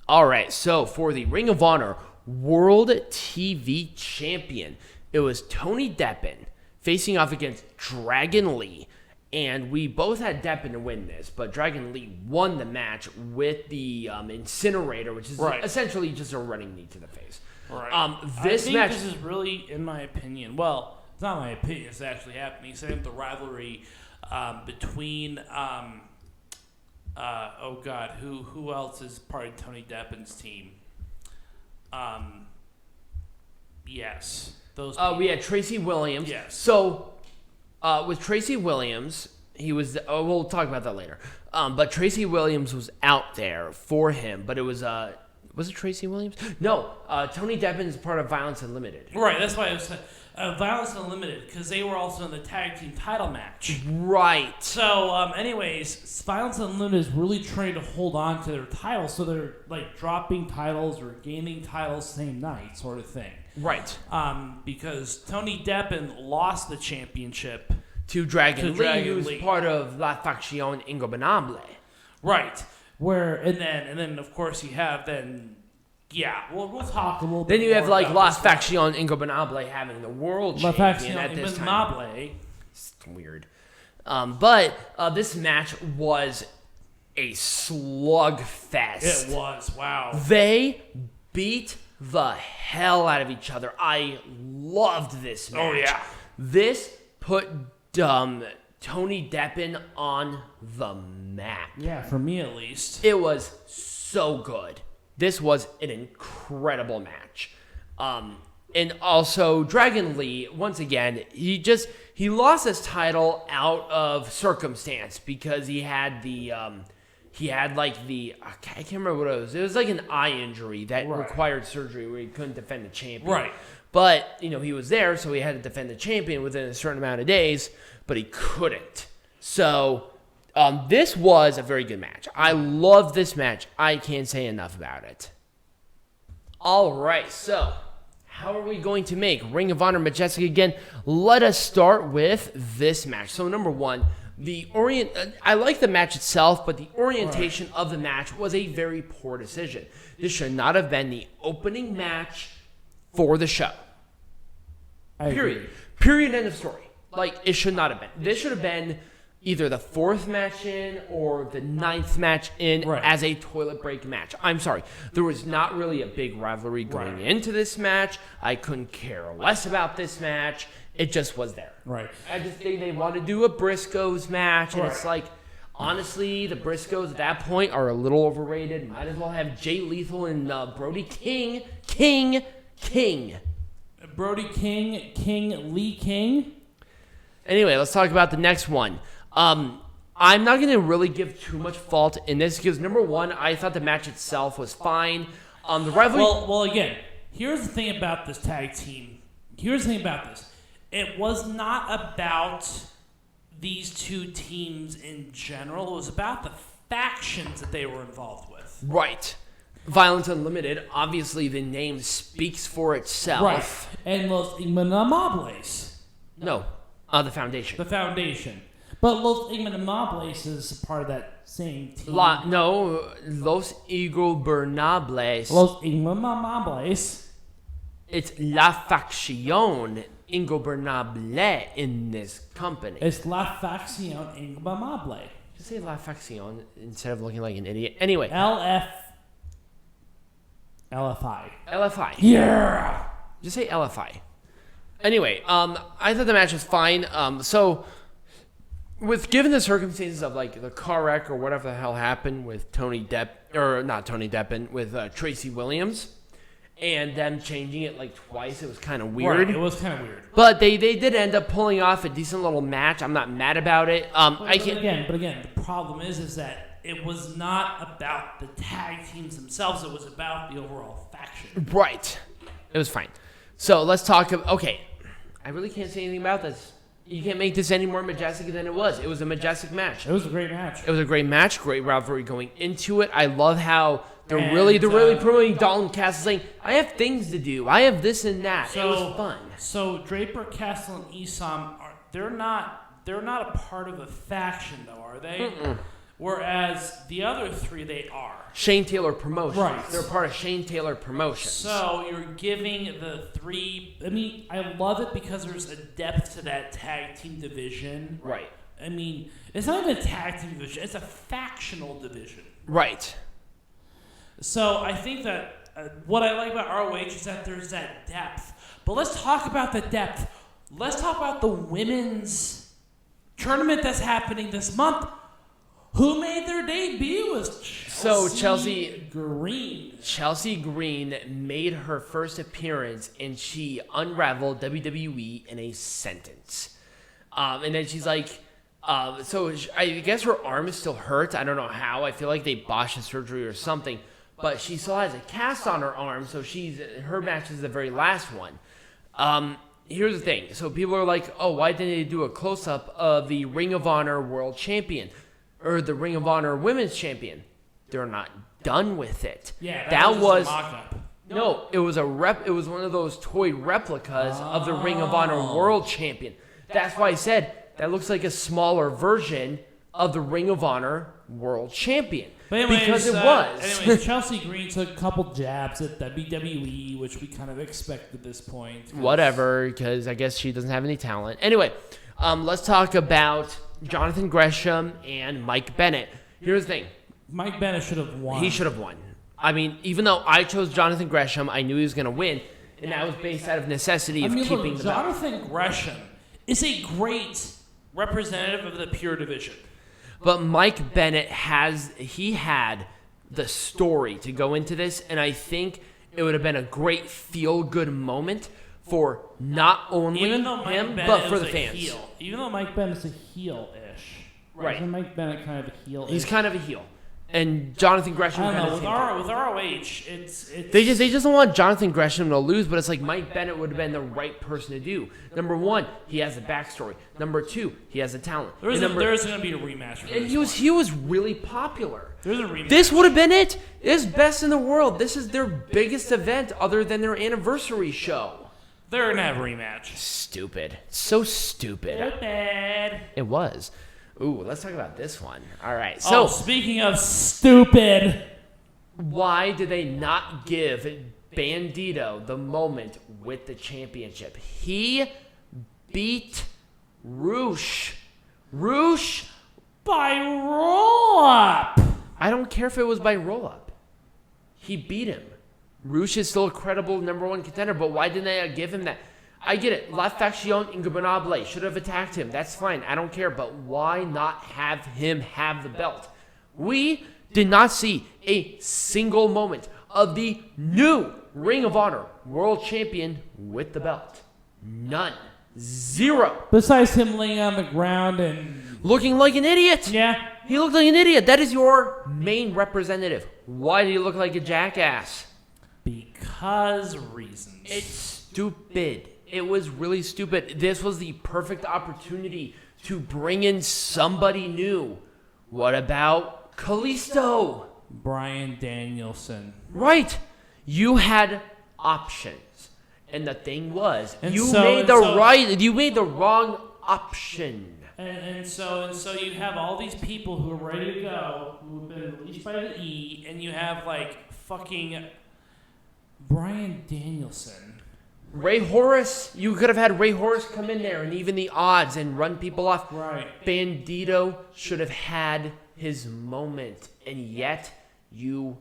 All right, so for the Ring of Honor World TV Champion, it was Tony Deppen facing off against Dragon Lee. And we both had Deppen to win this, but Dragon Lee won the match with the incinerator, which is essentially just a running knee to the face. Right. This is really, in my opinion, well, it's not my opinion, it's actually happening. Same with the rivalry between, who else is part of Tony Deppen's team? Yes. Those people. We had Tracy Williams. Yes. So, with Tracy Williams, he was, we'll talk about that later. But Tracy Williams was out there for him, but it was it Tracy Williams? No, Tony Deppen is part of Violence Unlimited. Right, that's why I was Violence Unlimited, because they were also in the tag team title match. Right. So, anyways, Violence Unlimited is really trying to hold on to their titles, so they're like dropping titles or gaining titles same night, sort of thing. Right. Because Tony Deppen lost the championship to Dragon Lee, who's part of La Faction Ingobernable. Right. And then of course you have we'll talk a little bit. Then you have like La Faction Faction Ingobernable having the world champion at this time. It's weird. But this match was a slugfest. It was, wow. They beat the hell out of each other. I loved this match. Oh yeah. This put Tony Deppen on the map. Yeah, for me at least. It was so good. This was an incredible match. And also Dragon Lee, once again, he lost his title out of circumstance because he had I can't remember what it was. It was like an eye injury that required surgery where he couldn't defend the champion. Right. But, he was there, so he had to defend the champion within a certain amount of days, but he couldn't. So, this was a very good match. I love this match. I can't say enough about it. All right, so how are we going to make Ring of Honor Majestic again? Let us start with this match. So, number one, the Orient. I like the match itself, but the orientation of the match was a very poor decision. This should not have been the opening match for the show. Period. End of story. Like, it should not have been. This should have been either the 4th match in or the 9th match in as a toilet break match. I'm sorry. There was not really a big rivalry going into this match. I couldn't care less about this match. It just was there. Right. I just think they want to do a Briscoes match, and it's like, honestly, the Briscoes at that point are a little overrated. Might as well have Jay Lethal and Brodie King. Brodie King, Lee King. Anyway, let's talk about the next one. I'm not going to really give too much fault in this because, number one, I thought the match itself was fine. The rivalry. Well, again, here's the thing about this tag team. Here's the thing about this. It was not about these two teams in general. It was about the factions that they were involved with. Right. Violence Unlimited, obviously the name speaks for itself. Right. And Los Ingobernables. No, the Foundation. The Foundation. But Los Ingobernables is part of that same team. Los Ingobernables. Los Ingobernables. It's La Faction Ingobernable in this company. It's La Faction Ingobernable. Just say La Faction instead of looking like an idiot. Anyway. LFI. Yeah. Just say LFI. Anyway, I thought the match was fine. So, given the circumstances of like the car wreck or whatever the hell happened with with Tracy Williams, and them changing it like twice, it was kind of weird. Right, it was kind of weird. But they did end up pulling off a decent little match. I'm not mad about it. But again, the problem is that it was not about the tag teams themselves. It was about the overall faction. Right. It was fine. So let's talk about... Okay. I really can't say anything about this. You can't make this any more majestic than it was. It was a majestic match. It was a great match. It was a great match. Great rivalry going into it. I love how they're really promoting Dalton Castle, saying, I have things to do. I have this and that. So, it was fun. So Draper, Castle, and Isom, they're not a part of a faction, though, are they? Mm-mm. Whereas the other 3, they are. Shane Taylor Promotions. Right. They're part of Shane Taylor Promotions. So you're giving the 3... I mean, I love it because there's a depth to that tag team division. Right. I mean, it's not even a tag team division. It's a factional division. Right. So I think that what I like about ROH is that there's that depth. But let's talk about the depth. Let's talk about the women's tournament that's happening this month. Who made their debut was Chelsea Green. Chelsea Green made her first appearance, and she unraveled WWE in a sentence. And then she's like, I guess her arm is still hurt. I don't know how. I feel like they botched the surgery or something. But she still has a cast on her arm, so her match is the very last one. Here's the thing. So people are like, oh, why didn't they do a close-up of the Ring of Honor World Champion? Or the Ring of Honor Women's Champion? They're not done with it. Yeah, that was a mock-up. No, it was it was one of those toy replicas of the Ring of Honor World Champion. That's why I said that looks like a smaller version of the Ring of Honor World Champion. But anyways, because it was. Anyways, Chelsea Green took a couple jabs at WWE, which we kind of expect at this point. Whatever, because I guess she doesn't have any talent. Anyway, let's talk about Jonathan Gresham and Mike Bennett. Here's the thing. Mike Bennett should have won. He should have won. I mean, even though I chose Jonathan Gresham, I knew he was going to win, and that was based out of necessity of keeping the belt. Jonathan Gresham is a great representative of the pure division. But Mike Bennett had the story to go into this, and I think it would have been a great feel-good moment for not only him, but for the fans. Even though Mike Bennett's a heel-ish. Right. Isn't Mike Bennett kind of a heel-ish? He's kind of a heel. And Jonathan Gresham. I don't know. With ROH, it's they just don't want Jonathan Gresham to lose, but it's like Mike Bennett would have been the right person to do. Number one, he has a backstory. Number two, he has a talent. There is going to be a rematch. For and he was really popular. There's a rematch. This would have been it. It's best in the world. This is their biggest event other than their anniversary show. They're going to have a rematch. Stupid. So stupid. Stupid. It was. Ooh, let's talk about this one. All right. So, speaking of stupid, why did they not give Bandido the moment with the championship? He beat Roosh by roll-up. I don't care if it was by roll-up. He beat him. Roosh is still a credible number one contender, but why didn't they give him that? I get it. La Faction Ingobernable should have attacked him. That's fine. I don't care. But why not have him have the belt? We did not see a single moment of the new Ring of Honor World Champion with the belt. None. Zero. Besides him laying on the ground and looking like an idiot. Yeah. He looked like an idiot. That is your main representative. Why do you look like a jackass? Because reasons. It's stupid. It was really stupid. This was the perfect opportunity to bring in somebody new. What about Kalisto? Bryan Danielson. Right. You had options. And the thing was, you made the wrong option. And so you have all these people who are ready to go, who have been released by the E, and you have like fucking Bryan Danielson. Ray Horus, you could have had Ray Horus come in there and even the odds and run people off. Right. Bandido should have had his moment, and yet you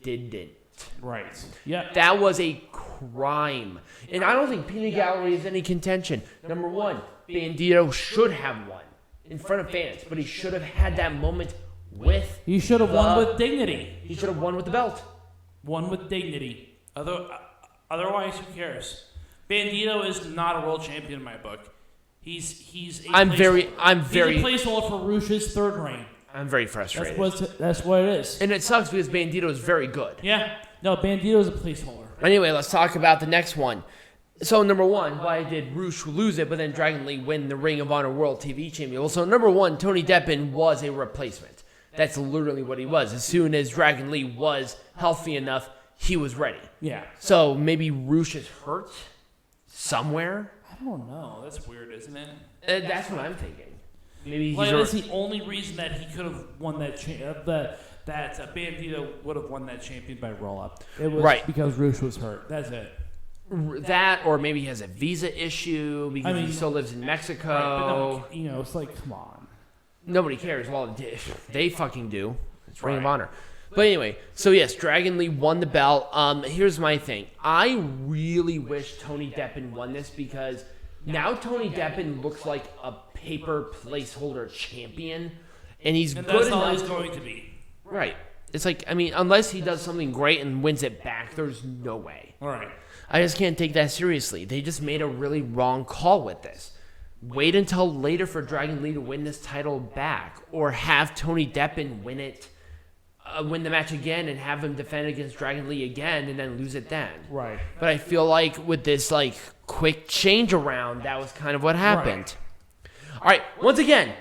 didn't. Right. Yeah. That was a crime. And I don't think Peanut Gallery is any contention. Number one, Bandido should have won in front of fans, but he should have had that moment with He should have won with dignity. He should have won with the belt. Won with dignity. Otherwise, who cares? Bandido is not a world champion in my book. He's a placeholder for Roosh's third reign. I'm very frustrated. That's what it is. And it sucks because Bandido is very good. Yeah. No, Bandido is a placeholder. Anyway, let's talk about the next one. So, number one, why did Roosh lose it, but then Dragon Lee win the Ring of Honor World TV Championship? Well, so number one, Tony Deppen was a replacement. That's literally what he was. As soon as Dragon Lee was healthy enough, he was ready. Yeah. So maybe Roosh is hurt somewhere? I don't know. That's weird, isn't it? That's what I'm thinking. Maybe Like, that's the only reason that he could have won that that Bandido would have won that champion by roll-up. It was because Roosh was hurt. That's it. That, or maybe he has a visa issue because he still lives in Mexico. Right, but it's like, come on. Nobody cares. Well, they fucking do. It's Ring of Honor. But anyway, so yes, Dragon Lee won the belt. Here's my thing. I really wish Tony Deppen won this because now Tony Deppen looks like a paper placeholder champion, and he's good that's enough. All he's going to be. Right. It's like, I mean, unless he does something great and wins it back, there's no way. All right. I just can't take that seriously. They just made a really wrong call with this. Wait until later for Dragon Lee to win this title back, or have Tony Deppen win it, win the match again, and have him defend against Dragon Lee again, and then lose it then. Right. But I feel like with this like quick change around, that was kind of what happened. Right. All right. Once again,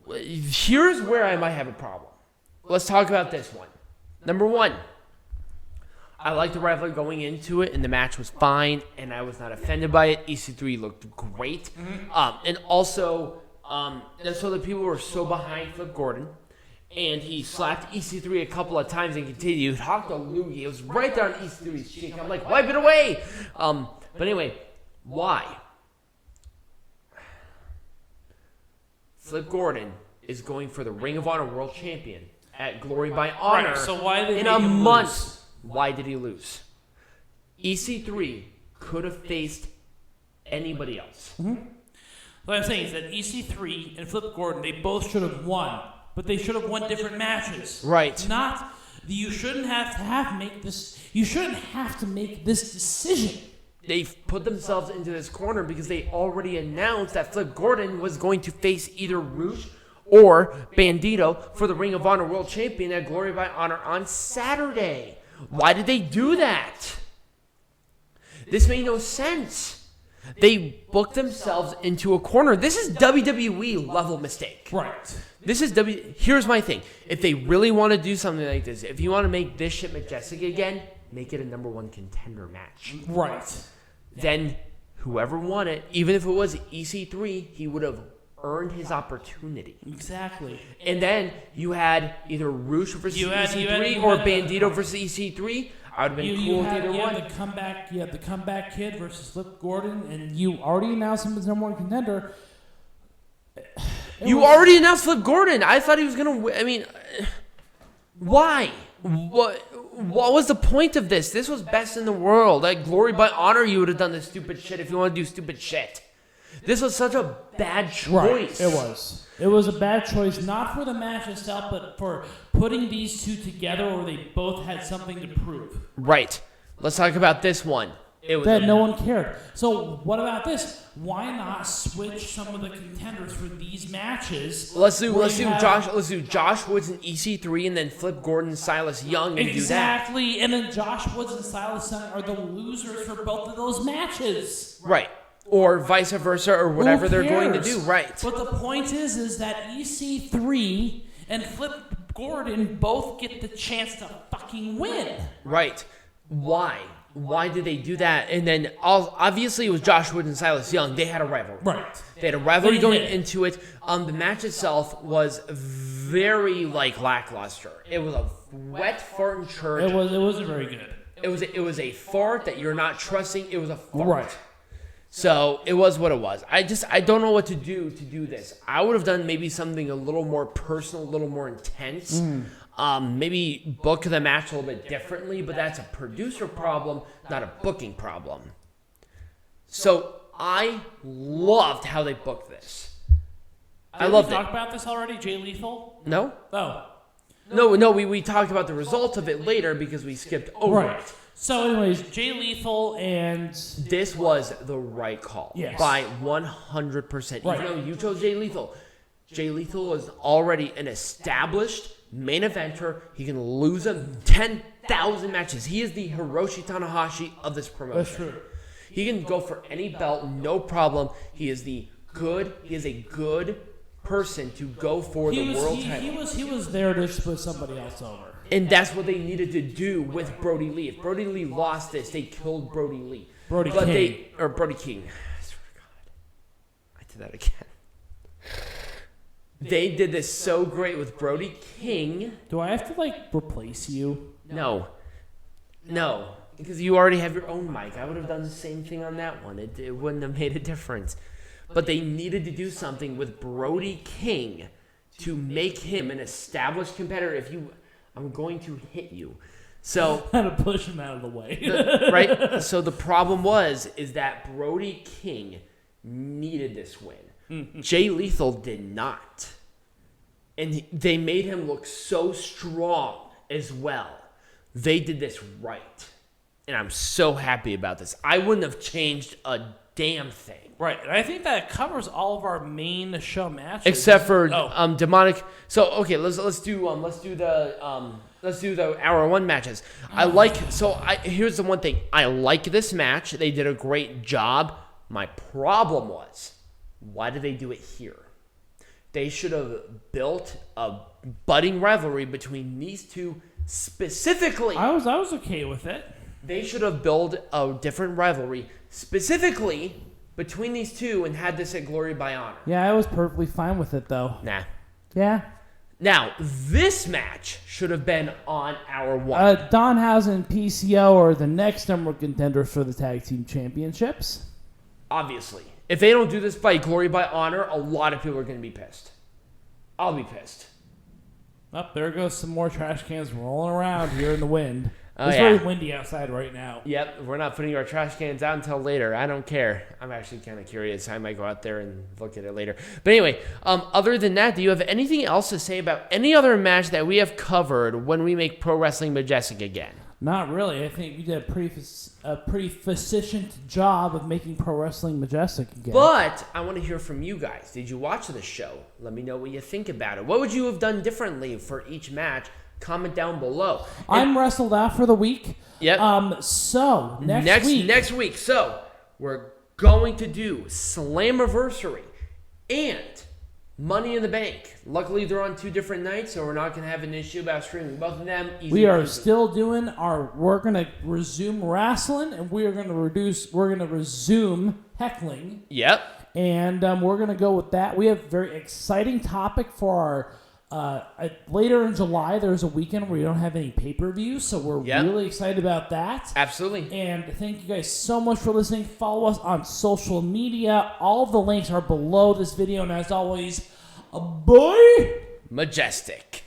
here's where I might have a problem. Let's talk about this one. Number one. I like the rivalry going into it, and the match was fine, and I was not offended by it. EC3 looked great. And also, so the people were so behind Flip Gordon, and he slapped EC3 a couple of times and continued. Hawk the loogie. It was right there on EC3's cheek. I'm like, wipe it away. But anyway, why? Flip Gordon is going for the Ring of Honor World Champion at Glory by Honor So why did in a month. Why did he lose? EC3 could have faced anybody else. What I'm saying is that EC3 and Flip Gordon, they both should have won, but they should have won different matches. Right. You shouldn't have to make this. You shouldn't have to make this decision. They've put themselves into this corner because they already announced that Flip Gordon was going to face either Rouge or Bandido for the Ring of Honor World Champion at Glory by Honor on Saturday. Why did they do that? This made no sense. They booked themselves into a corner. This is WWE level mistake. Right. Here's my thing. If they really want to do something like this, if you want to make this shit Majestic again, make it a number one contender match. Right. Then whoever won it, even if it was EC3, he would have earned his opportunity. Exactly. And then you had either Roosh versus EC3 or Bandido versus EC3. I would have been cool with either one. You had the comeback kid versus Flip Gordon, and you already announced him as number one contender. You already announced Flip Gordon. I thought he was going to win. I mean, why? What was the point of this? This was best in the world. Like Glory by Honor, you would have done this stupid shit if you want to do stupid shit. This was such a bad choice. Right, it was. It was a bad choice, not for the match itself, but for putting these two together where they both had something to prove. Right. Let's talk about this one. No one cared. So what about this? Why not switch some of the contenders for these matches? Let's do Josh Woods and EC3, and then Flip Gordon and Silas Young and do that. Exactly, and then Josh Woods and Silas Young are the losers for both of those matches. Right. Or vice versa, or whatever they're going to do. Right. But the point is that EC3 and Flip Gordon both get the chance to fucking win. Right. Why? Why did they do that? And then, obviously, it was Josh Wood and Silas Young. They had a rivalry. Right. They had a rivalry going into it. The match itself was very, lackluster. It was a wet fart in church. It wasn't very good. It was a fart that you're not trusting. It was a fart. Right. So, it was what it was. I don't know what to do this. I would have done maybe something a little more personal, a little more intense. Maybe book the match a little bit differently, but that's a producer problem, not a booking problem. So, I loved how they booked this. I loved it. Did we talk about this already, Jay Lethal? No? Oh. No, we talked about the result of it later because we skipped over it. So, anyways, Jay Lethal and... This was the right call. Yes. By 100%. Right. Even though you chose Jay Lethal. Jay Lethal was already an established main eventer. He can lose him 10,000 matches. He is the Hiroshi Tanahashi of this promotion. That's true. He can go for any belt, no problem. He is a good person to go for the world title. He was there to put somebody else over. And that's what they needed to do with Brodie Lee. If Brodie Lee lost this, they killed Brodie Lee. Brody King. Brody King. I swear to God. I did that again. They did this so great with Brody King. Do I have to, replace you? No, because you already have your own mic. I would have done the same thing on that one. It wouldn't have made a difference. But they needed to do something with Brody King to make him an established competitor. I'm going to hit you. So How to push him out of the way. right? So the problem is that Brody King needed this win. Jay Lethal did not. And they made him look so strong as well. They did this right. And I'm so happy about this. I wouldn't have changed a damn thing. Right, and I think that covers all of our main show matches, Except for demonic. So okay, let's do the hour one matches. Here's the one thing. I like this match. They did a great job. My problem was, why did they do it here? They should have built a budding rivalry between these two specifically. I was okay with it. They should have built a different rivalry specifically between these two and had this at Glory by Honor. Yeah, I was perfectly fine with it, though. Nah. Yeah. Now, this match should have been on hour one. Danhausen and PCO are the next number one contenders for the Tag Team Championships. Obviously. If they don't do this by Glory by Honor, a lot of people are going to be pissed. I'll be pissed. Oh, there goes some more trash cans rolling around here in the wind. Oh, it's yeah. very windy outside right now. Yep, we're not putting our trash cans out until later. I don't care. I'm actually kind of curious. I might go out there and look at it later. But anyway, other than that, do you have anything else to say about any other match that we have covered when we make Pro Wrestling Majestic again? Not really. I think you did a pretty efficient job of making Pro Wrestling Majestic again. But I want to hear from you guys. Did you watch the show? Let me know what you think about it. What would you have done differently for each match? Comment down below. I'm wrestled out for the week. Yep. So next week. So we're going to do Slammiversary and Money in the Bank. Luckily, they're on two different nights, so we're not going to have an issue about streaming both of them. We are still doing we're going to resume wrestling, and we're going to resume heckling. Yep. And we're going to go with that. We have a very exciting topic for our later in July. There's a weekend where we don't have any pay-per-views, so we're really excited about that. Absolutely. And thank you guys so much for listening. Follow us on social media. All of the links are below this video, and as always, bye! Majestic.